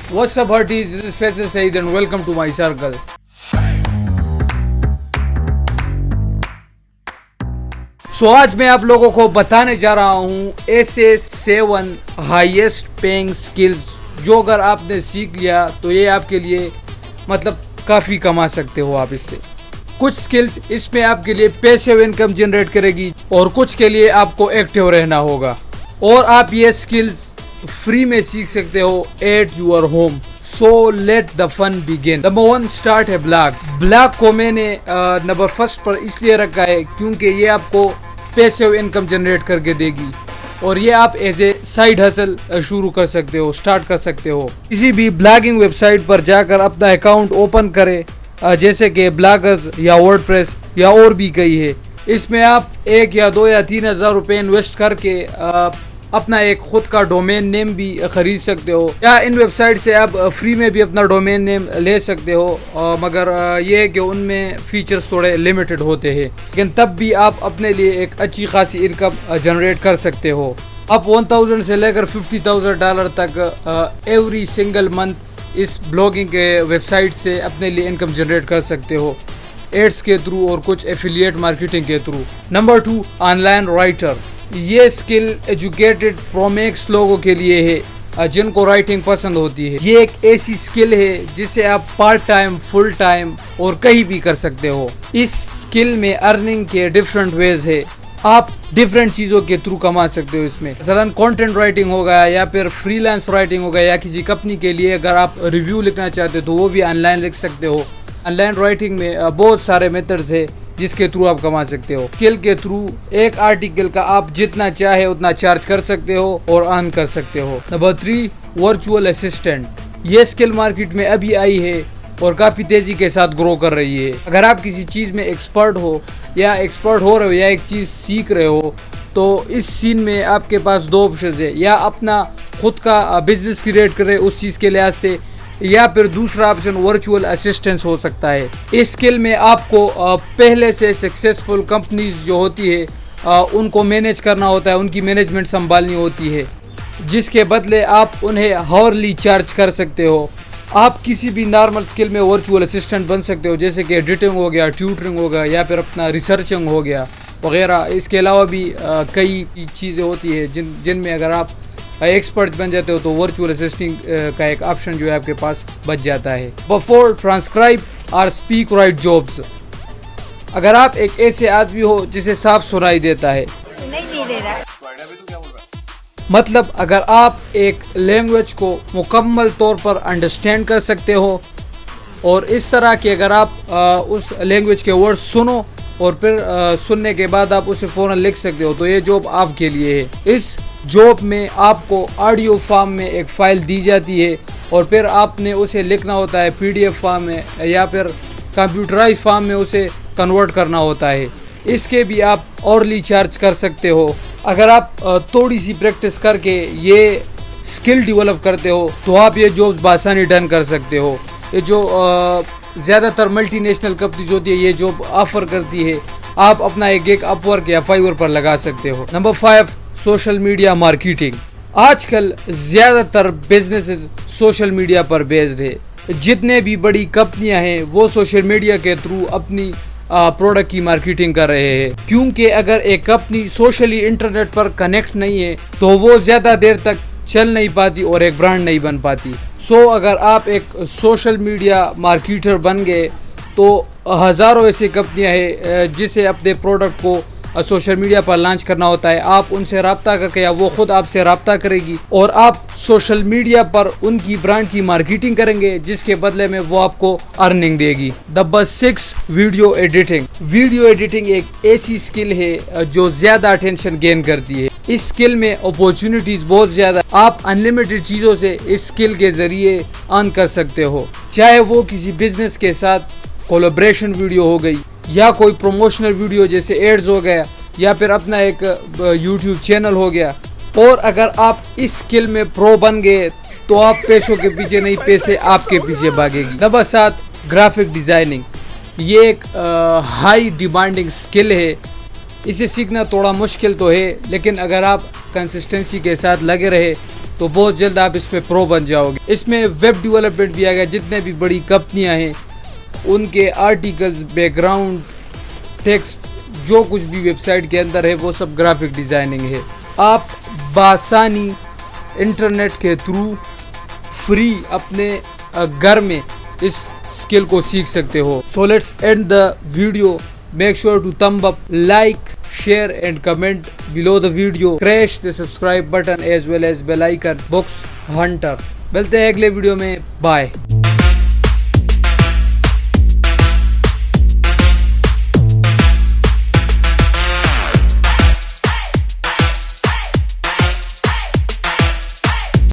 What's up, Hearties? This is Faisal Saeed and welcome to my circle. आज मैं आप लोगों को बताने जा रहा हूँ ऐसे 7 हाईएस्ट पेइंग स्किल्स जो अगर आपने सीख लिया तो ये आपके लिए मतलब काफ़ी कमा सकते हो आप इससे। कुछ स्किल्स इसमें आपके लिए पैसिव इनकम जनरेट करेगी और कुछ के लिए आपको एक्टिव रहना होगा और आप ये स्किल्स फ्री में सीख सकते हो at your home. So let the fun begin. Number 1 start है ब्लॉग। ब्लॉग को मैंने नंबर 1 पर इसलिए रखा है क्योंकि ये आपको पैसिव इनकम जनरेट करके देगी और ये आप एज ए साइड हसल शुरू कर सकते हो, स्टार्ट कर सकते हो। किसी भी ब्लॉगिंग वेबसाइट पर जाकर अपना अकाउंट ओपन करें जैसे कि ब्लॉगर्स या वर्डप्रेस या और भी कई है। इसमें आप 1 या 2 या 3 हज़ार रुपये इन्वेस्ट करके अपना एक खुद का डोमेन नेम भी खरीद सकते हो या इन वेबसाइट से आप फ्री में भी अपना डोमेन नेम ले सकते हो मगर ये है कि उनमें फीचर्स थोड़े लिमिटेड होते हैं, लेकिन तब भी आप अपने लिए एक अच्छी खासी इनकम जनरेट कर सकते हो। आप 1000 से लेकर $50,000 तक एवरी सिंगल मंथ इस ब्लॉगिंग के वेबसाइट से अपने लिए इनकम जनरेट कर सकते हो एड्स के थ्रू और कुछ एफिलिएट मार्केटिंग के थ्रू। Number 2 online writer. ये स्किल एजुकेटेड प्रोमैक्स लोगों के लिए है जिनको राइटिंग पसंद होती है। ये एक ऐसी स्किल है जिसे आप पार्ट टाइम, फुल टाइम और कहीं भी कर सकते हो। इस स्किल में अर्निंग के डिफरेंट वेज है, आप डिफरेंट चीज़ों के थ्रू कमा सकते हो इसमें। मसलन कंटेंट राइटिंग हो गया या फिर फ्रीलांस राइटिंग हो गया या किसी कंपनी के लिए अगर आप रिव्यू लिखना चाहते हो तो वो भी ऑनलाइन लिख सकते हो। ऑनलाइन राइटिंग में बहुत सारे मेथड्स है जिसके थ्रू आप कमा सकते हो। स्किल के थ्रू एक आर्टिकल का आप जितना चाहे उतना चार्ज कर सकते हो और अर्न कर सकते हो। Number 3 virtual assistant. ये स्किल मार्केट में अभी आई है और काफ़ी तेज़ी के साथ ग्रो कर रही है। अगर आप किसी चीज़ में एक्सपर्ट हो या एक्सपर्ट हो रहे हो या एक चीज़ सीख रहे हो तो इस सीन में आपके पास 2 ऑप्शन है, या अपना खुद का बिजनेस क्रिएट करें उस चीज़ के लिहाज से, या फिर दूसरा ऑप्शन वर्चुअल असिस्टेंस हो सकता है। इस स्किल में आपको पहले से सक्सेसफुल कंपनीज जो होती है उनको मैनेज करना होता है, उनकी मैनेजमेंट संभालनी होती है, जिसके बदले आप उन्हें हावरली चार्ज कर सकते हो। आप किसी भी नॉर्मल स्किल में वर्चुअल असिस्टेंट बन सकते हो जैसे कि एडिटिंग हो गया, ट्यूटरिंग हो गया या फिर अपना रिसर्चिंग हो गया वगैरह। इसके अलावा भी कई चीज़ें होती है जिनमें अगर आप एक्सपर्ट बन जाते हो तो वर्चुअल असिस्टिंग का एक ऑप्शन जो है आपके पास बच जाता है। बिफोर ट्रांसक्राइब और स्पीक राइट जॉब्स। अगर आप एक ऐसे आदमी हो जिसे साफ सुनाई देता है, नहीं दे रहा, मतलब अगर आप एक लैंग्वेज को मुकम्मल तौर पर अंडरस्टैंड कर सकते हो और इस तरह के अगर आप उस लैंग्वेज के वर्ड सुनो और फिर सुनने के बाद आप उसे फ़ौरन लिख सकते हो तो ये जॉब आपके लिए है। इस जॉब में आपको ऑडियो फॉर्म में एक फ़ाइल दी जाती है और फिर आपने उसे लिखना होता है PDF फॉर्म में या फिर कंप्यूटराइज फॉर्म में उसे कन्वर्ट करना होता है। इसके भी आप औरली चार्ज कर सकते हो। अगर आप थोड़ी सी प्रैक्टिस करके ये स्किल डेवलप करते हो तो आप ये जॉब्स बासानी डन कर सकते हो। ये जो ज़्यादातर मल्टीनेशनल कंपनीज होती है ये जॉब ऑफर करती है, आप अपना एक गिग अपवर्क या फाइवर पर लगा सकते हो। Number 5 social media marketing. आजकल ज़्यादातर बिजनेसेस सोशल मीडिया पर बेस्ड है। जितने भी बड़ी कंपनियां हैं वो सोशल मीडिया के थ्रू अपनी प्रोडक्ट की मार्केटिंग कर रहे हैं, क्योंकि अगर एक कंपनी सोशली इंटरनेट पर कनेक्ट नहीं है तो वो ज़्यादा देर तक चल नहीं पाती और एक ब्रांड नहीं बन पाती। सो अगर आप एक सोशल मीडिया मार्केटर बन गए तो हज़ारों ऐसी कंपनियां हैं जिसे अपने प्रोडक्ट को सोशल मीडिया पर लॉन्च करना होता है। आप उनसे रब्ता करके या वो खुद आपसे रब्ता करेगी और आप सोशल मीडिया पर उनकी ब्रांड की मार्केटिंग करेंगे जिसके बदले में वो आपको अर्निंग देगी। Number 6 video editing. Video editing एक ऐसी स्किल है जो ज़्यादा अटेंशन गेन करती है। इस स्किल में अपॉर्चुनिटीज बहुत ज़्यादा, आप अनलिमिटेड चीज़ों से इस स्किल के ज़रिए अर्न कर सकते हो, चाहे वो किसी बिजनेस के साथ कोलैबोरेशन वीडियो हो गई या कोई प्रमोशनल वीडियो जैसे एड्स हो गया या फिर अपना एक यूट्यूब चैनल हो गया। और अगर आप इस स्किल में प्रो बन गए तो आप पैसों के पीछे नहीं, पैसे आपके पीछे भागेगी। Number 7 graphic designing. ये एक हाई डिमांडिंग स्किल है। इसे सीखना थोड़ा मुश्किल तो है, लेकिन अगर आप कंसिस्टेंसी के साथ लगे रहे तो बहुत जल्द आप इसमें प्रो बन जाओगे। इसमें वेब डेवलपमेंट भी आ गया, जितने भी बड़ी कंपनियां हैं उनके आर्टिकल्स, बैकग्राउंड, टेक्स्ट, जो कुछ भी वेबसाइट के अंदर है वो सब ग्राफिक डिजाइनिंग है। आप बासानी इंटरनेट के थ्रू फ्री अपने घर में इस स्किल को सीख सकते हो। So let's end the video. Make sure to thumb up, like, share and comment below the video. Crash the subscribe button as well as bell icon. Box Hunter। मिलते हैं अगले वीडियो में। बाय।